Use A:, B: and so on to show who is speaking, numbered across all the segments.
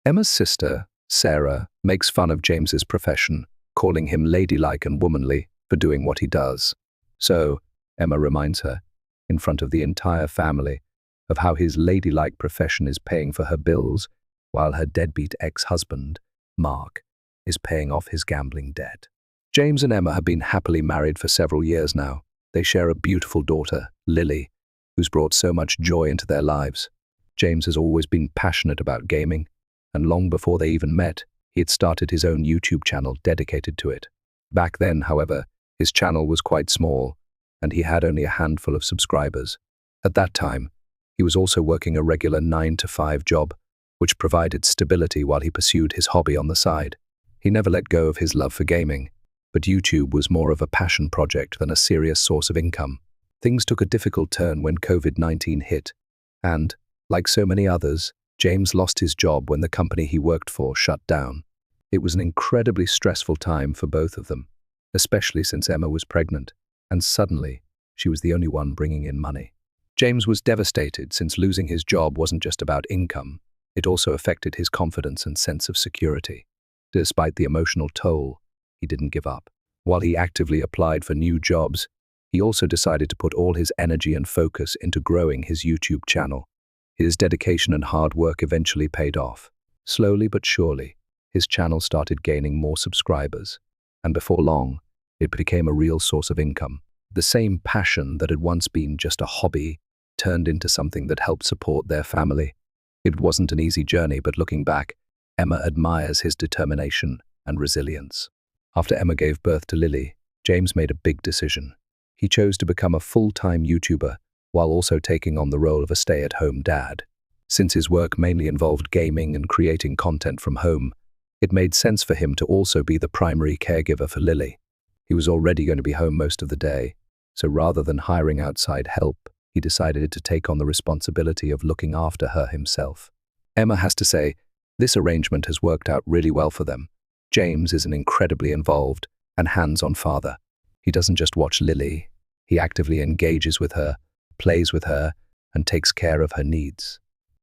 A: Emma's sister, Sarah, makes fun of James's profession, calling him ladylike and womanly for doing what he does. So, Emma reminds her, in front of the entire family, of how his ladylike profession is paying for her bills, while her deadbeat ex-husband, Mark, is paying off his gambling debt. James and Emma have been happily married for several years now. They share a beautiful daughter, Lily, who's brought so much joy into their lives. James has always been passionate about gaming, and long before they even met, he had started his own YouTube channel dedicated to it. Back then, however, his channel was quite small, and he had only a handful of subscribers. At that time, he was also working a regular 9-to-5 job, which provided stability while he pursued his hobby on the side. He never let go of his love for gaming, but YouTube was more of a passion project than a serious source of income. Things took a difficult turn when COVID-19 hit, and, like so many others, James lost his job when the company he worked for shut down. It was an incredibly stressful time for both of them, especially since Emma was pregnant, and suddenly, she was the only one bringing in money. James was devastated since losing his job wasn't just about income, it also affected his confidence and sense of security. Despite the emotional toll, he didn't give up. While he actively applied for new jobs, he also decided to put all his energy and focus into growing his YouTube channel. His dedication and hard work eventually paid off. Slowly but surely, his channel started gaining more subscribers, and before long, it became a real source of income. The same passion that had once been just a hobby turned into something that helped support their family. It wasn't an easy journey, but looking back, Emma admires his determination and resilience. After Emma gave birth to Lily, James made a big decision. He chose to become a full-time YouTuber while also taking on the role of a stay-at-home dad. Since his work mainly involved gaming and creating content from home, it made sense for him to also be the primary caregiver for Lily. He was already going to be home most of the day, so rather than hiring outside help, he decided to take on the responsibility of looking after her himself. Emma has to say, this arrangement has worked out really well for them. James is an incredibly involved and hands-on father. He doesn't just watch Lily, he actively engages with her, plays with her, and takes care of her needs.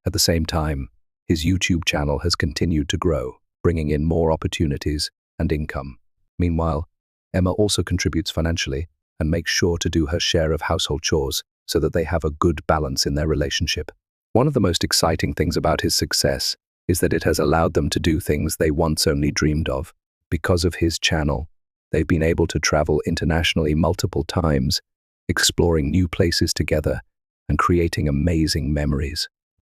A: At the same time, his YouTube channel has continued to grow, bringing in more opportunities and income. Meanwhile, Emma also contributes financially and makes sure to do her share of household chores so that they have a good balance in their relationship. One of the most exciting things about his success is that it has allowed them to do things they once only dreamed of. Because of his channel, they've been able to travel internationally multiple times, exploring new places together and creating amazing memories.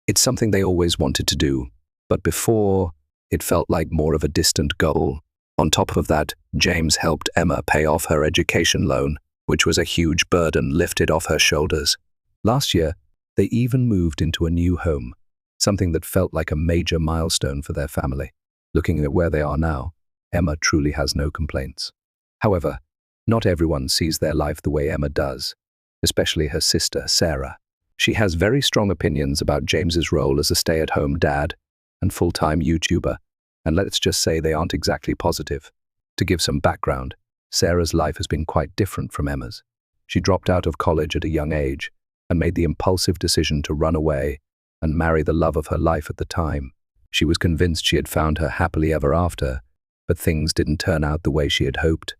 A: It's something they always wanted to do, but before, it felt like more of a distant goal. On top of that, James helped Emma pay off her education loan, which was a huge burden lifted off her shoulders. Last year, they even moved into a new home, something that felt like a major milestone for their family. Looking at where they are now, Emma truly has no complaints. However, not everyone sees their life the way Emma does, especially her sister, Sarah. She has very strong opinions about James's role as a stay-at-home dad and full-time YouTuber, and let's just say they aren't exactly positive. To give some background, Sarah's life has been quite different from Emma's. She dropped out of college at a young age and made the impulsive decision to run away and marry the love of her life at the time. She was convinced she had found her happily ever after, but things didn't turn out the way she had hoped.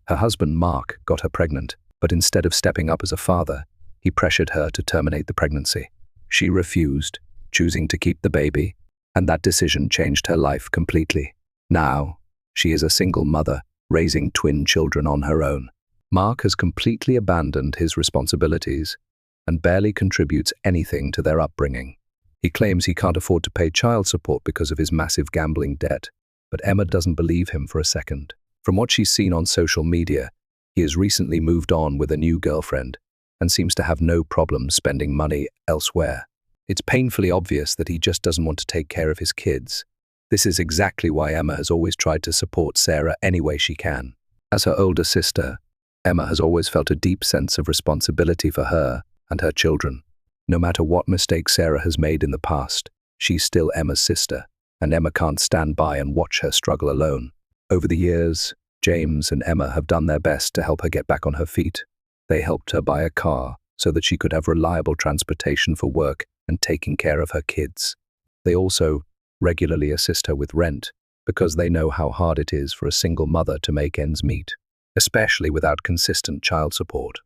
A: Her husband, Mark, got her pregnant, but instead of stepping up as a father, he pressured her to terminate the pregnancy. She refused, choosing to keep the baby, and that decision changed her life completely. Now, she is a single mother, raising twin children on her own. Mark has completely abandoned his responsibilities and barely contributes anything to their upbringing. He claims he can't afford to pay child support because of his massive gambling debt, but Emma doesn't believe him for a second. From what she's seen on social media, he has recently moved on with a new girlfriend and seems to have no problem spending money elsewhere. It's painfully obvious that he just doesn't want to take care of his kids. This is exactly why Emma has always tried to support Sarah any way she can. As her older sister, Emma has always felt a deep sense of responsibility for her and her children. No matter what mistakes Sarah has made in the past, she's still Emma's sister, and Emma can't stand by and watch her struggle alone. Over the years, James and Emma have done their best to help her get back on her feet. They helped her buy a car so that she could have reliable transportation for work and taking care of her kids. They also regularly assist her with rent, because they know how hard it is for a single mother to make ends meet, especially without consistent child support.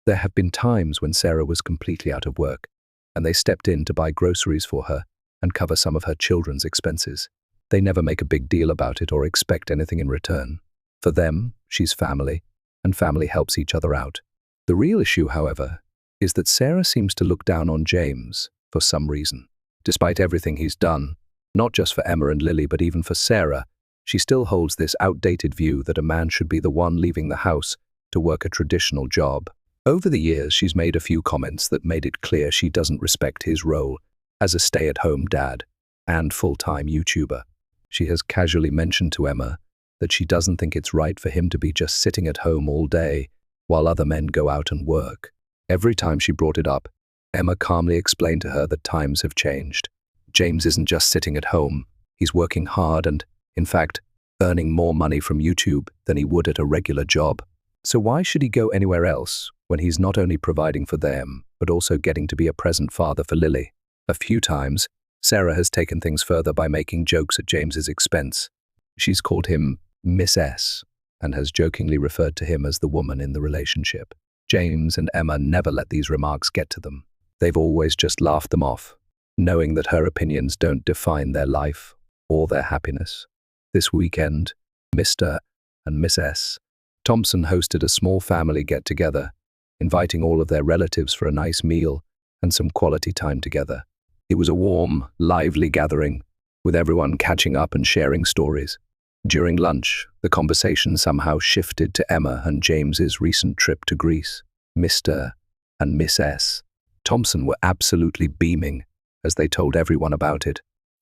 A: There have been times when Sarah was completely out of work, and they stepped in to buy groceries for her and cover some of her children's expenses. They never make a big deal about it or expect anything in return. For them, she's family, and family helps each other out. The real issue, however, is that Sarah seems to look down on James for some reason. Despite everything he's done, not just for Emma and Lily, but even for Sarah, she still holds this outdated view that a man should be the one leaving the house to work a traditional job. Over the years, she's made a few comments that made it clear she doesn't respect his role as a stay-at-home dad and full-time YouTuber. She has casually mentioned to Emma that she doesn't think it's right for him to be just sitting at home all day while other men go out and work. Every time she brought it up, Emma calmly explained to her that times have changed. James isn't just sitting at home, he's working hard and, in fact, earning more money from YouTube than he would at a regular job. So why should he go anywhere else when he's not only providing for them, but also getting to be a present father for Lily? A few times, Sarah has taken things further by making jokes at James's expense. She's called him Miss S and has jokingly referred to him as the woman in the relationship. James and Emma never let these remarks get to them. They've always just laughed them off, knowing that her opinions don't define their life or their happiness. This weekend, Mr. and Miss S. Thompson hosted a small family get-together, inviting all of their relatives for a nice meal and some quality time together. It was a warm, lively gathering, with everyone catching up and sharing stories. During lunch, the conversation somehow shifted to Emma and James's recent trip to Greece. Mr. and Miss S. Thompson were absolutely beaming as they told everyone about it.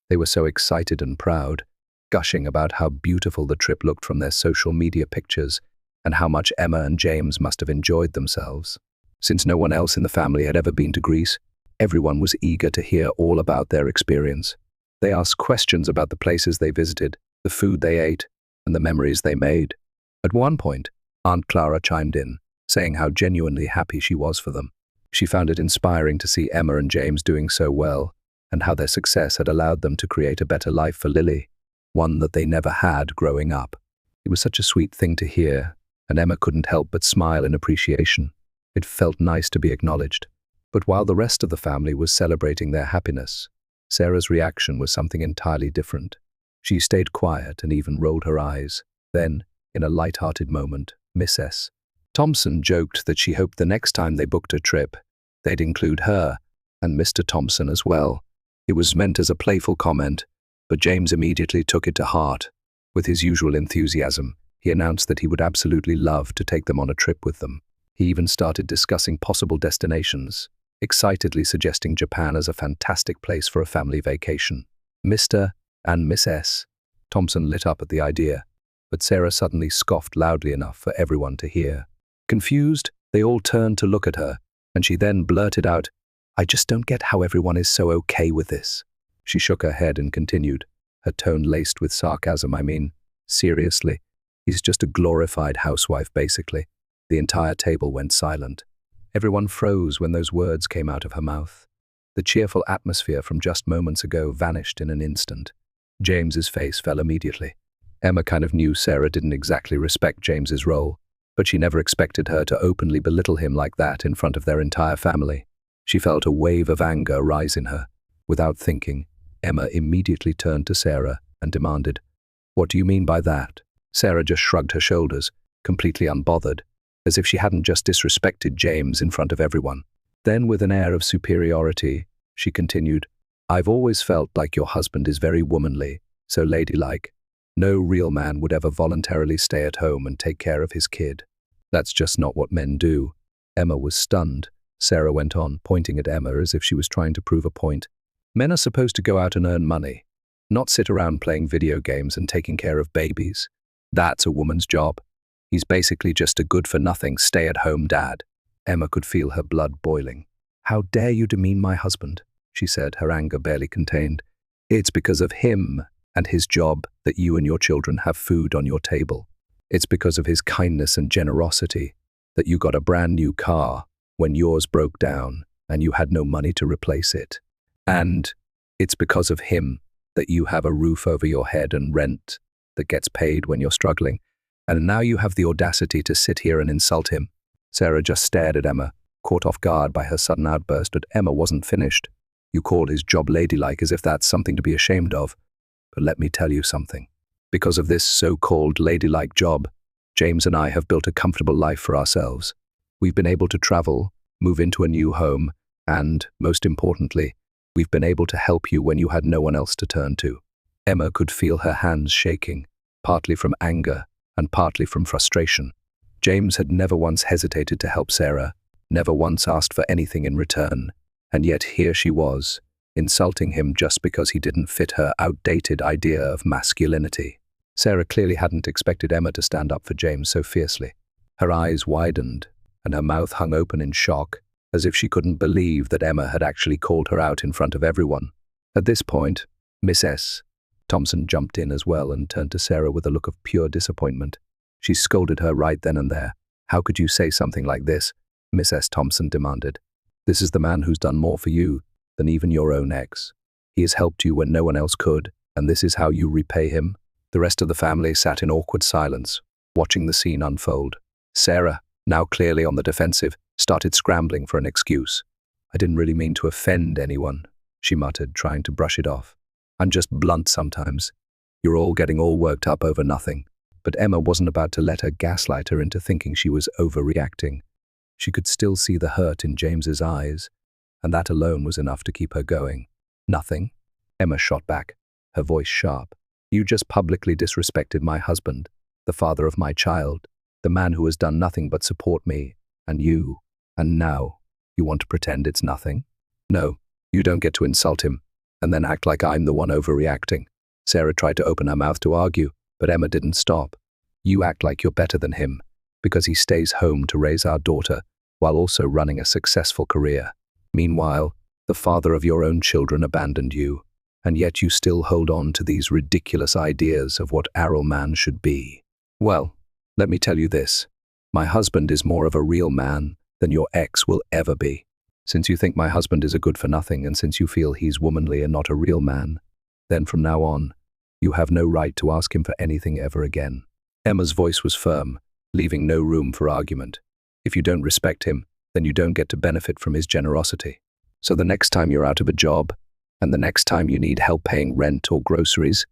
A: They were so excited and proud, gushing about how beautiful the trip looked from their social media pictures and how much Emma and James must have enjoyed themselves. Since no one else in the family had ever been to Greece, everyone was eager to hear all about their experience. They asked questions about the places they visited, the food they ate, and the memories they made. At one point, Aunt Clara chimed in, saying how genuinely happy she was for them. She found it inspiring to see Emma and James doing so well, and how their success had allowed them to create a better life for Lily, one that they never had growing up. It was such a sweet thing to hear, and Emma couldn't help but smile in appreciation. It felt nice to be acknowledged. But while the rest of the family was celebrating their happiness, Sarah's reaction was something entirely different. She stayed quiet and even rolled her eyes. Then, in a light-hearted moment, Miss S. Thompson joked that she hoped the next time they booked a trip, they'd include her and Mr. Thompson as well. It was meant as a playful comment, but James immediately took it to heart. With his usual enthusiasm, he announced that he would absolutely love to take them on a trip with them. He even started discussing possible destinations, excitedly suggesting Japan as a fantastic place for a family vacation. Mr. and Miss S. Thompson lit up at the idea, but Sarah suddenly scoffed loudly enough for everyone to hear. Confused, they all turned to look at her, and she then blurted out, "I just don't get how everyone is so okay with this." She shook her head and continued, her tone laced with sarcasm. "I mean, seriously, he's just a glorified housewife, basically." The entire table went silent. Everyone froze when those words came out of her mouth. The cheerful atmosphere from just moments ago vanished in an instant. James's face fell immediately. Emma kind of knew Sarah didn't exactly respect James's role, but she never expected her to openly belittle him like that in front of their entire family. She felt a wave of anger rise in her. Without thinking, Emma immediately turned to Sarah and demanded, "What do you mean by that?" Sarah just shrugged her shoulders, completely unbothered, as if she hadn't just disrespected James in front of everyone. Then, with an air of superiority, she continued, "I've always felt like your husband is very womanly, so ladylike. No real man would ever voluntarily stay at home and take care of his kid. That's just not what men do." Emma was stunned. Sarah went on, pointing at Emma as if she was trying to prove a point. "Men are supposed to go out and earn money, not sit around playing video games and taking care of babies. That's a woman's job. He's basically just a good-for-nothing stay-at-home dad." Emma could feel her blood boiling. "How dare you demean my husband?" she said, her anger barely contained. "It's because of him and his job that you and your children have food on your table. It's because of his kindness and generosity that you got a brand new car when yours broke down and you had no money to replace it. And it's because of him that you have a roof over your head and rent that gets paid when you're struggling. And now you have the audacity to sit here and insult him." Sarah just stared at Emma, caught off guard by her sudden outburst, but Emma wasn't finished. "You call his job ladylike as if that's something to be ashamed of. But let me tell you something. Because of this so-called ladylike job, James and I have built a comfortable life for ourselves. We've been able to travel, move into a new home, and, most importantly, we've been able to help you when you had no one else to turn to." Emma could feel her hands shaking, partly from anger and partly from frustration. James had never once hesitated to help Sarah, never once asked for anything in return, and yet here she was, insulting him just because he didn't fit her outdated idea of masculinity. Sarah clearly hadn't expected Emma to stand up for James so fiercely. Her eyes widened, and her mouth hung open in shock, as if she couldn't believe that Emma had actually called her out in front of everyone. At this point, Miss Thompson jumped in as well and turned to Sarah with a look of pure disappointment. She scolded her right then and there. "How could you say something like this?" Miss Thompson demanded. "This is the man who's done more for you than even your own ex. He has helped you when no one else could, and this is how you repay him?" The rest of the family sat in awkward silence, watching the scene unfold. Sarah, now clearly on the defensive, started scrambling for an excuse. "I didn't really mean to offend anyone," she muttered, trying to brush it off. "I'm just blunt sometimes. You're all getting all worked up over nothing." But Emma wasn't about to let her gaslight her into thinking she was overreacting. She could still see the hurt in James's eyes, and that alone was enough to keep her going. "Nothing?" Emma shot back, her voice sharp. "You just publicly disrespected my husband, the father of my child, the man who has done nothing but support me, and you. And now, you want to pretend it's nothing? No, you don't get to insult him, and then act like I'm the one overreacting." Sarah tried to open her mouth to argue, but Emma didn't stop. "You act like you're better than him, because he stays home to raise our daughter, while also running a successful career. Meanwhile, the father of your own children abandoned you, and yet you still hold on to these ridiculous ideas of what our man should be. Well, let me tell you this. My husband is more of a real man than your ex will ever be. Since you think my husband is a good-for-nothing, and since you feel he's womanly and not a real man, then from now on, you have no right to ask him for anything ever again." Emma's voice was firm, leaving no room for argument. "If you don't respect him, then you don't get to benefit from his generosity. So the next time you're out of a job, and the next time you need help paying rent or groceries,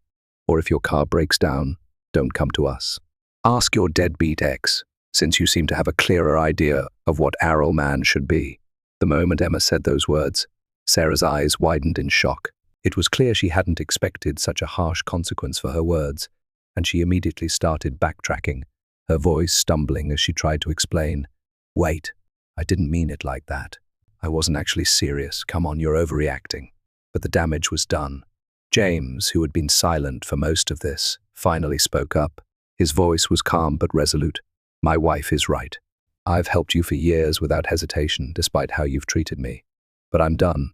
A: or if your car breaks down, don't come to us. Ask your deadbeat ex, since you seem to have a clearer idea of what our man should be." The moment Emma said those words, Sarah's eyes widened in shock. It was clear she hadn't expected such a harsh consequence for her words, and she immediately started backtracking, her voice stumbling as she tried to explain. "Wait, I didn't mean it like that. I wasn't actually serious. Come on, you're overreacting." But the damage was done. James, who had been silent for most of this, finally spoke up. His voice was calm but resolute. "My wife is right. I've helped you for years without hesitation, despite how you've treated me. But I'm done.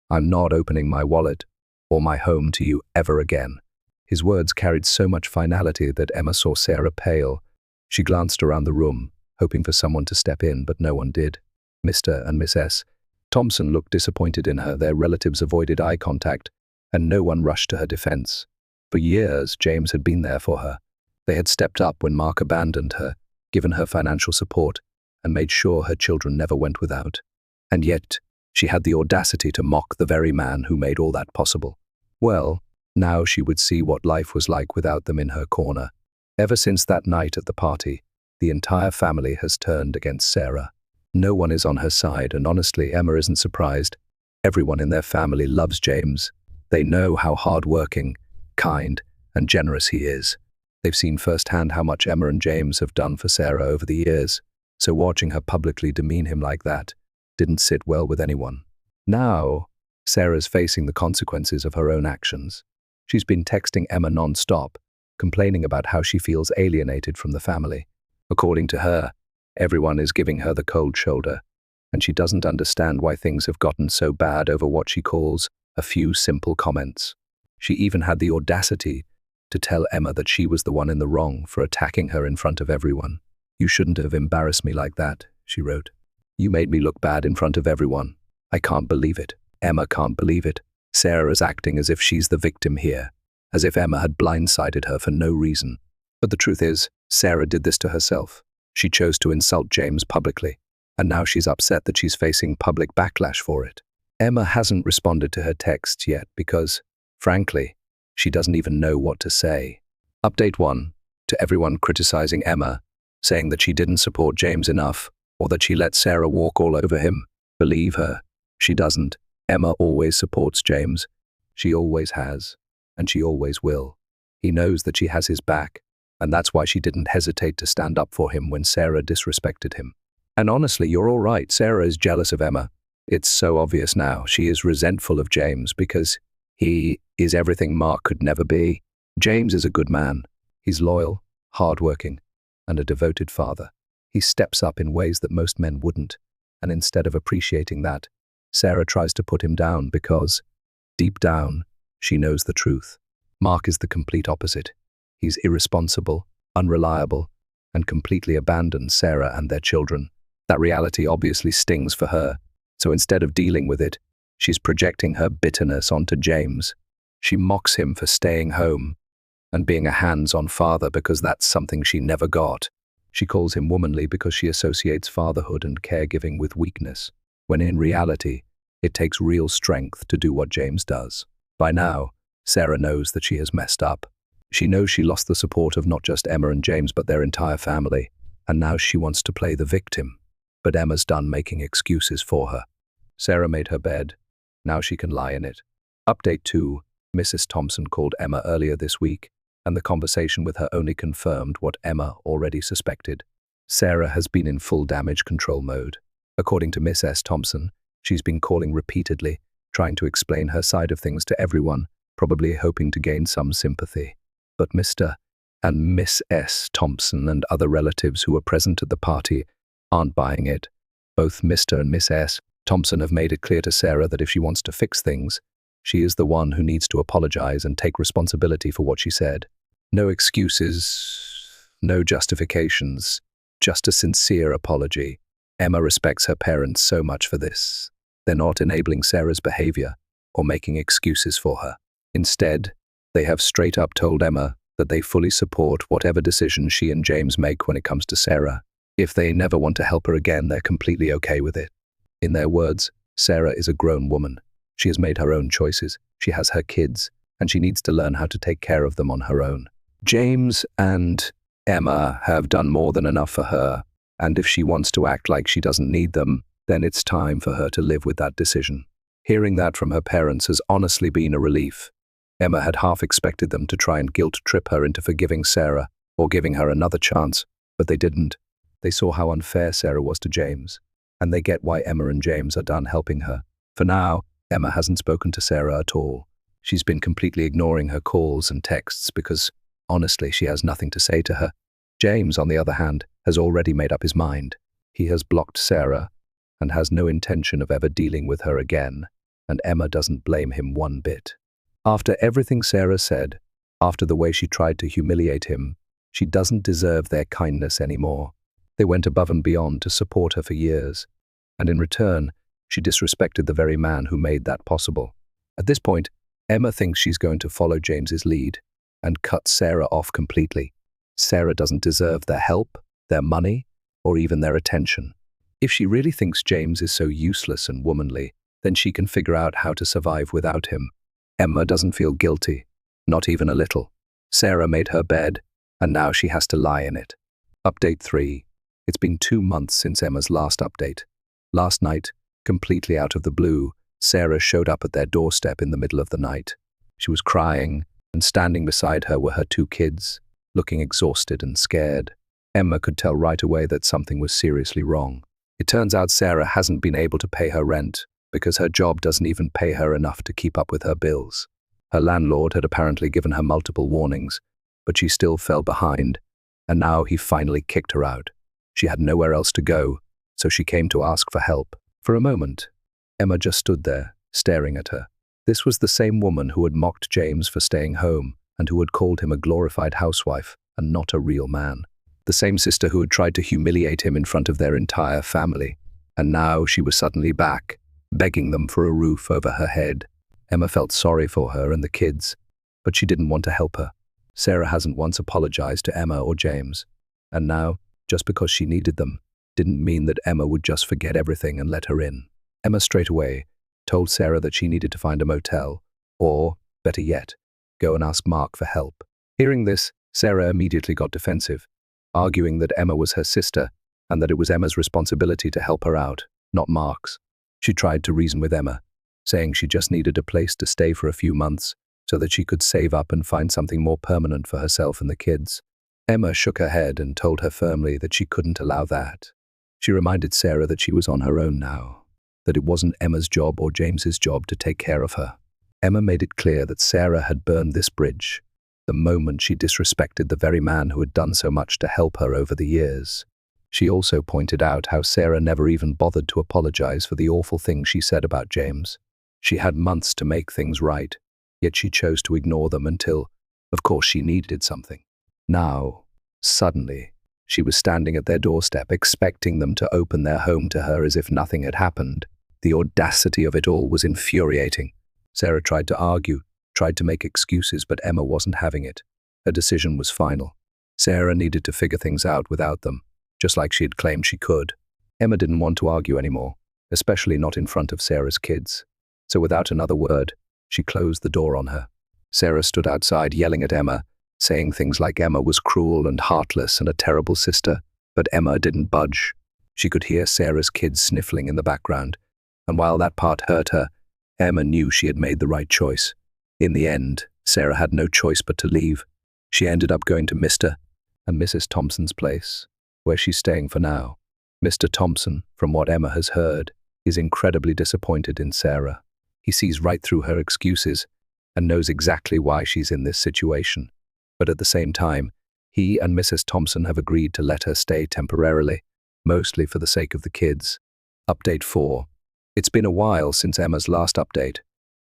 A: I'm not opening my wallet or my home to you ever again." His words carried so much finality that Emma saw Sarah pale. She glanced around the room, hoping for someone to step in, but no one did. Mr. and Miss Thompson looked disappointed in her. Their relatives avoided eye contact, and no one rushed to her defense. For years, James had been there for her. They had stepped up when Mark abandoned her, given her financial support, and made sure her children never went without. And yet, she had the audacity to mock the very man who made all that possible. Well, now she would see what life was like without them in her corner. Ever since that night at the party, the entire family has turned against Sarah. No one is on her side, and honestly, Emma isn't surprised. Everyone in their family loves James. They know how hard-working, kind, and generous he is. They've seen firsthand how much Emma and James have done for Sarah over the years, so watching her publicly demean him like that didn't sit well with anyone. Now, Sarah's facing the consequences of her own actions. She's been texting Emma non-stop, complaining about how she feels alienated from the family. According to her, everyone is giving her the cold shoulder, and she doesn't understand why things have gotten so bad over what she calls a few simple comments. She even had the audacity to tell Emma that she was the one in the wrong for attacking her in front of everyone. "You shouldn't have embarrassed me like that," she wrote. "You made me look bad in front of everyone. I can't believe it. Emma can't believe it." Sarah is acting as if she's the victim here, as if Emma had blindsided her for no reason. But the truth is, Sarah did this to herself. She chose to insult James publicly, and now she's upset that she's facing public backlash for it. Emma hasn't responded to her texts yet because, frankly, she doesn't even know what to say. Update 1. To everyone criticizing Emma, saying that she didn't support James enough, or that she let Sarah walk all over him. Believe her. She doesn't. Emma always supports James. She always has, and she always will. He knows that she has his back, and that's why she didn't hesitate to stand up for him when Sarah disrespected him. And honestly, you're all right. Sarah is jealous of Emma. It's so obvious now. She is resentful of James because he is everything Mark could never be. James is a good man. He's loyal, hardworking, and a devoted father. He steps up in ways that most men wouldn't, and instead of appreciating that, Sarah tries to put him down because, deep down, she knows the truth. Mark is the complete opposite. He's irresponsible, unreliable, and completely abandons Sarah and their children. That reality obviously stings for her, so instead of dealing with it, she's projecting her bitterness onto James. She mocks him for staying home and being a hands-on father because that's something she never got. She calls him womanly because she associates fatherhood and caregiving with weakness, when in reality, it takes real strength to do what James does. By now, Sarah knows that she has messed up. She knows she lost the support of not just Emma and James but their entire family, and now she wants to play the victim. But Emma's done making excuses for her. Sarah made her bed. Now she can lie in it. Update 2. Mrs. Thompson called Emma earlier this week, and the conversation with her only confirmed what Emma already suspected. Sarah has been in full damage control mode. According to Miss S. Thompson, she's been calling repeatedly, trying to explain her side of things to everyone, probably hoping to gain some sympathy. But Mr. and Miss S. Thompson and other relatives who were present at the party aren't buying it. Both Mr. and Miss S. Thompson have made it clear to Sarah that if she wants to fix things, she is the one who needs to apologize and take responsibility for what she said. No excuses, no justifications, just a sincere apology. Emma respects her parents so much for this. They're not enabling Sarah's behavior or making excuses for her. Instead, they have straight up told Emma that they fully support whatever decision she and James make when it comes to Sarah. If they never want to help her again, they're completely okay with it. In their words, Sarah is a grown woman. She has made her own choices. She has her kids, and she needs to learn how to take care of them on her own. James and Emma have done more than enough for her, and if she wants to act like she doesn't need them, then it's time for her to live with that decision. Hearing that from her parents has honestly been a relief. Emma had half expected them to try and guilt-trip her into forgiving Sarah or giving her another chance, but they didn't. They saw how unfair Sarah was to James, and they get why Emma and James are done helping her. For now, Emma hasn't spoken to Sarah at all. She's been completely ignoring her calls and texts because, honestly, she has nothing to say to her. James, on the other hand, has already made up his mind. He has blocked Sarah and has no intention of ever dealing with her again, and Emma doesn't blame him one bit. After everything Sarah said, after the way she tried to humiliate him, she doesn't deserve their kindness anymore. They went above and beyond to support her for years, and in return, she disrespected the very man who made that possible. At this point, Emma thinks she's going to follow James's lead and cut Sarah off completely. Sarah doesn't deserve their help, their money, or even their attention. If she really thinks James is so useless and womanly, then she can figure out how to survive without him. Emma doesn't feel guilty, not even a little. Sarah made her bed, and now she has to lie in it. Update 3. It's been 2 months since Emma's last update. Last night, completely out of the blue, Sarah showed up at their doorstep in the middle of the night. She was crying, and standing beside her were her 2 kids, looking exhausted and scared. Emma could tell right away that something was seriously wrong. It turns out Sarah hasn't been able to pay her rent because her job doesn't even pay her enough to keep up with her bills. Her landlord had apparently given her multiple warnings, but she still fell behind, and now he finally kicked her out. She had nowhere else to go, so she came to ask for help. For a moment, Emma just stood there, staring at her. This was the same woman who had mocked James for staying home and who had called him a glorified housewife and not a real man. The same sister who had tried to humiliate him in front of their entire family. And now she was suddenly back, begging them for a roof over her head. Emma felt sorry for her and the kids, but she didn't want to help her. Sarah hasn't once apologized to Emma or James, and now, just because she needed them, didn't mean that Emma would just forget everything and let her in. Emma straight away told Sarah that she needed to find a motel, or, better yet, go and ask Mark for help. Hearing this, Sarah immediately got defensive, arguing that Emma was her sister and that it was Emma's responsibility to help her out, not Mark's. She tried to reason with Emma, saying she just needed a place to stay for a few months so that she could save up and find something more permanent for herself and the kids. Emma shook her head and told her firmly that she couldn't allow that. She reminded Sarah that she was on her own now, that it wasn't Emma's job or James's job to take care of her. Emma made it clear that Sarah had burned this bridge the moment she disrespected the very man who had done so much to help her over the years. She also pointed out how Sarah never even bothered to apologize for the awful things she said about James. She had months to make things right, yet she chose to ignore them until, of course, she needed something. Now, suddenly, she was standing at their doorstep expecting them to open their home to her as if nothing had happened. The audacity of it all was infuriating. Sarah tried to argue, tried to make excuses, but Emma wasn't having it. Her decision was final. Sarah needed to figure things out without them, just like she had claimed she could. Emma didn't want to argue anymore, especially not in front of Sarah's kids. So without another word, she closed the door on her. Sarah stood outside yelling at Emma, saying things like Emma was cruel and heartless and a terrible sister, but Emma didn't budge. She could hear Sarah's kids sniffling in the background, and while that part hurt her, Emma knew she had made the right choice. In the end, Sarah had no choice but to leave. She ended up going to Mr. and Mrs. Thompson's place, where she's staying for now. Mr. Thompson, from what Emma has heard, is incredibly disappointed in Sarah. He sees right through her excuses and knows exactly why she's in this situation. But at the same time, he and Mrs. Thompson have agreed to let her stay temporarily, mostly for the sake of the kids. Update 4. It's been a while since Emma's last update,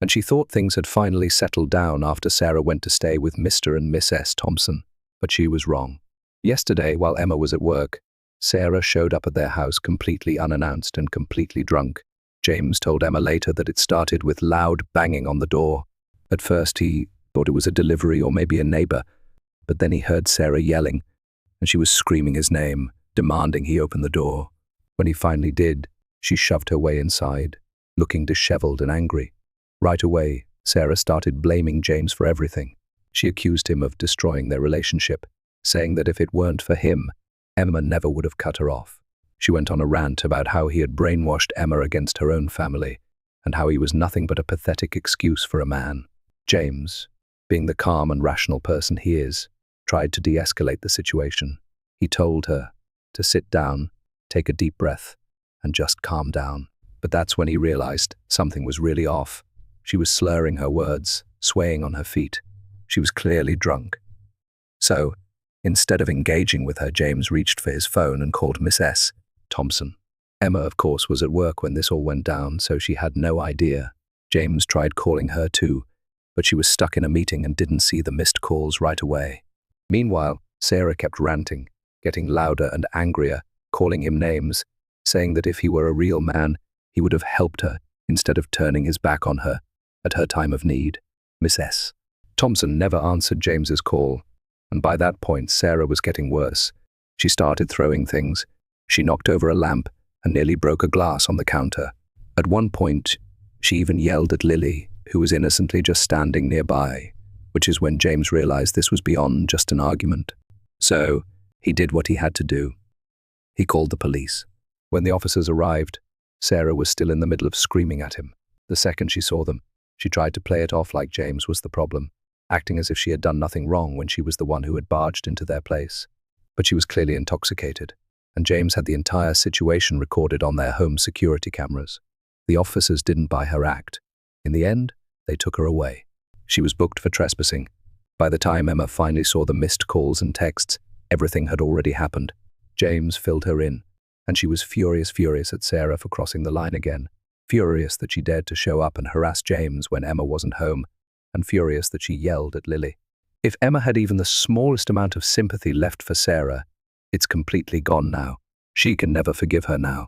A: and she thought things had finally settled down after Sarah went to stay with Mr. and Mrs. Thompson, but she was wrong. Yesterday, while Emma was at work, Sarah showed up at their house completely unannounced and completely drunk. James told Emma later that it started with loud banging on the door. At first, he thought it was a delivery or maybe a neighbor, but then he heard Sarah yelling, and she was screaming his name, demanding he open the door. When he finally did, she shoved her way inside, looking disheveled and angry. Right away, Sarah started blaming James for everything. She accused him of destroying their relationship, saying that if it weren't for him, Emma never would have cut her off. She went on a rant about how he had brainwashed Emma against her own family, and how he was nothing but a pathetic excuse for a man. James, being the calm and rational person he is, tried to de-escalate the situation. He told her to sit down, take a deep breath, and just calm down. But that's when he realized something was really off. She was slurring her words, swaying on her feet. She was clearly drunk. So, instead of engaging with her, James reached for his phone and called Mrs. Thompson. Emma, of course, was at work when this all went down, so she had no idea. James tried calling her too, but she was stuck in a meeting and didn't see the missed calls right away. Meanwhile, Sarah kept ranting, getting louder and angrier, calling him names, saying that if he were a real man, he would have helped her instead of turning his back on her at her time of need. Mrs. Thompson never answered James's call, and by that point, Sarah was getting worse. She started throwing things. She knocked over a lamp and nearly broke a glass on the counter. At one point, she even yelled at Lily, who was innocently just standing nearby, which is when James realized this was beyond just an argument. So, he did what he had to do. He called the police. When the officers arrived, Sarah was still in the middle of screaming at him. The second she saw them, she tried to play it off like James was the problem, acting as if she had done nothing wrong when she was the one who had barged into their place. But she was clearly intoxicated, and James had the entire situation recorded on their home security cameras. The officers didn't buy her act. In the end, they took her away. She was booked for trespassing. By the time Emma finally saw the missed calls and texts, everything had already happened. James filled her in, and she was furious at Sarah for crossing the line again, furious that she dared to show up and harass James when Emma wasn't home, and furious that she yelled at Lily. If Emma had even the smallest amount of sympathy left for Sarah, it's completely gone now. She can never forgive her now.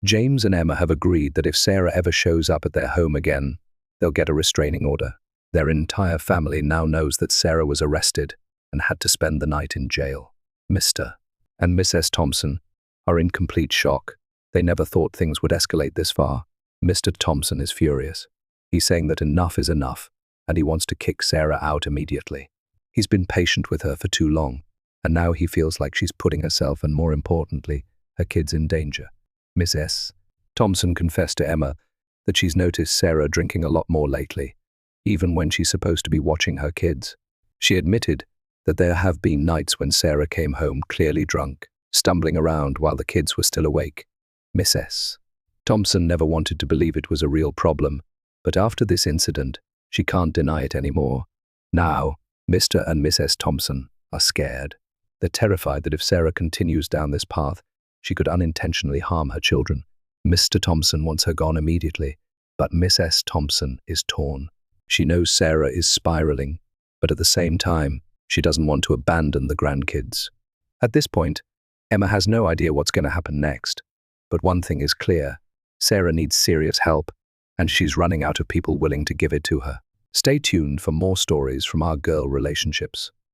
A: James and Emma have agreed that if Sarah ever shows up at their home again, they'll get a restraining order. Their entire family now knows that Sarah was arrested and had to spend the night in jail. Mr. and Mrs. Thompson are in complete shock. They never thought things would escalate this far. Mr. Thompson is furious. He's saying that enough is enough, and he wants to kick Sarah out immediately. He's been patient with her for too long, and now he feels like she's putting herself and, more importantly, her kids in danger. Mrs. Thompson confessed to Emma that she's noticed Sarah drinking a lot more lately, even when she's supposed to be watching her kids. She admitted that there have been nights when Sarah came home clearly drunk, stumbling around while the kids were still awake. Mrs. Thompson never wanted to believe it was a real problem, but after this incident, she can't deny it anymore. Now, Mr. and Mrs. Thompson are scared. They're terrified that if Sarah continues down this path, she could unintentionally harm her children. Mr. Thompson wants her gone immediately, but Mrs. Thompson is torn. She knows Sarah is spiraling, but at the same time, she doesn't want to abandon the grandkids. At this point, Emma has no idea what's going to happen next. But one thing is clear: Sarah needs serious help, and she's running out of people willing to give it to her. Stay tuned for more stories from our girl relationships.